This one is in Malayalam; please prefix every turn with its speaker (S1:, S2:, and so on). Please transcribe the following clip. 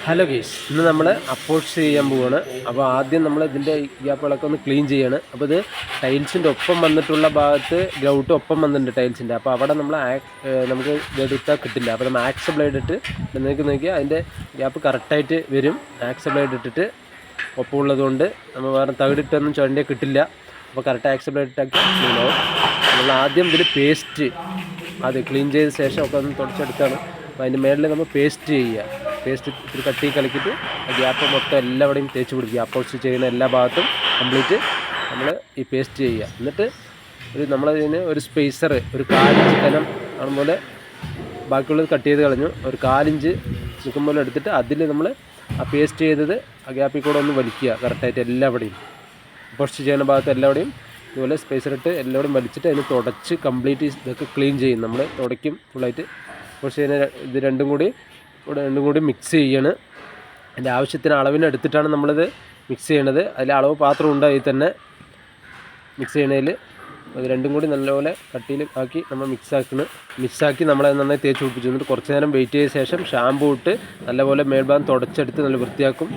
S1: ഹലോ ഗൈസ്, ഇന്ന് നമ്മൾ അപ്പോഴ്സ് ചെയ്യാൻ പോവുകയാണ്. അപ്പോൾ ആദ്യം നമ്മൾ ഇതിൻ്റെ ഗ്യാപ്പുകളൊക്കെ ഒന്ന് ക്ലീൻ ചെയ്യാണ്. അപ്പോൾ ഇത് ടൈൽസിൻ്റെ ഒപ്പം വന്നിട്ടുള്ള ഭാഗത്ത് ഗ്രൗട്ട് ഒപ്പം വന്നിട്ടുണ്ട് ടൈൽസിൻ്റെ. അപ്പോൾ അവിടെ നമ്മൾ നമുക്ക് ഇതെടുത്താൽ കിട്ടില്ല. അപ്പോൾ നമ്മൾ ആക്സ് ബ്ലേഡ് ഇട്ട് നിങ്ങൾക്ക് നോക്കിയാൽ അതിൻ്റെ ഗ്യാപ്പ് കറക്റ്റായിട്ട് വരും. ആക്സ് ബ്ലേഡ് ഇട്ടിട്ട് ഒപ്പമുള്ളത് കൊണ്ട് നമ്മൾ വേറെ തകിടിട്ടൊന്നും ചുരണ്ടിയാൽ കിട്ടില്ല. അപ്പോൾ കറക്റ്റ് ആക്സ് ബ്ലേഡ് ഇട്ടാക്കി ക്ലീൻ ആവും. നമ്മൾ ആദ്യം ഇതിൽ പേസ്റ്റ് ക്ലീൻ ചെയ്ത ശേഷം ഒക്കെ ഒന്ന് തുടച്ചെടുത്താണ്. അപ്പോൾ അതിൻ്റെ മേളിൽ നമ്മൾ പേസ്റ്റ് ചെയ്യുക. പേസ്റ്റ് ഇത്തിരി കട്ടി കലക്കിയിട്ട് ആ ഗ്യാപ്പ് മൊത്തം എല്ലാവിടെയും തേച്ച് പിടിക്കുക. അപ്പോഴ്സ് ചെയ്യുന്ന എല്ലാ ഭാഗത്തും കംപ്ലീറ്റ് നമ്മൾ ഈ പേസ്റ്റ് ചെയ്യുക. എന്നിട്ട് നമ്മളതിന് ഒരു സ്പേസർ, ഒരു 1/4 ഇഞ്ച് കനം അതുപോലെ ബാക്കിയുള്ളത് കട്ട് ചെയ്ത് കളഞ്ഞു. ഒരു 1/4 ഇഞ്ച് ചിക്കൻ പോലെ എടുത്തിട്ട് അതിൽ നമ്മൾ ആ പേസ്റ്റ് ചെയ്തത് ആ ഗ്യാപ്പിൽ കൂടെ ഒന്ന് വലിക്കുക കറക്റ്റായിട്ട് എല്ലാവിടെയും. അപ്പോഴ്സ് ചെയ്യുന്ന ഭാഗത്ത് എല്ലാവിടെയും ഇതുപോലെ സ്പേസർ ഇട്ട് എല്ലാവിടെയും വലിച്ചിട്ട് അതിന് തുടച്ച് കംപ്ലീറ്റ് ഇതൊക്കെ ക്ലീൻ ചെയ്യും. നമ്മൾ തുടയ്ക്കും ഫുള്ളായിട്ട്. അപ്പോഴ്സ് ചെയ്യുന്ന ഇത് രണ്ടും കൂടി മിക്സ് ചെയ്യണം. അതിൻ്റെ ആവശ്യത്തിന് അളവിനെടുത്തിട്ടാണ് നമ്മളിത് മിക്സ് ചെയ്യണത്. അതിൽ അളവ് പാത്രം ഉണ്ട്, അതിൽ തന്നെ മിക്സ് ചെയ്യണതിൽ അത് രണ്ടും കൂടി നല്ലപോലെ കട്ടിയിൽ ആക്കി നമ്മൾ മിക്സാക്കി നമ്മളത് നന്നായി തേച്ച് പിടിപ്പിച്ചു. എന്നിട്ട് കുറച്ച് നേരം വെയിറ്റ് ചെയ്ത ശേഷം ഷാമ്പൂ ഇട്ട് നല്ലപോലെ മേൽഭാഗം തുടച്ചെടുത്ത് നല്ല വൃത്തിയാക്കും.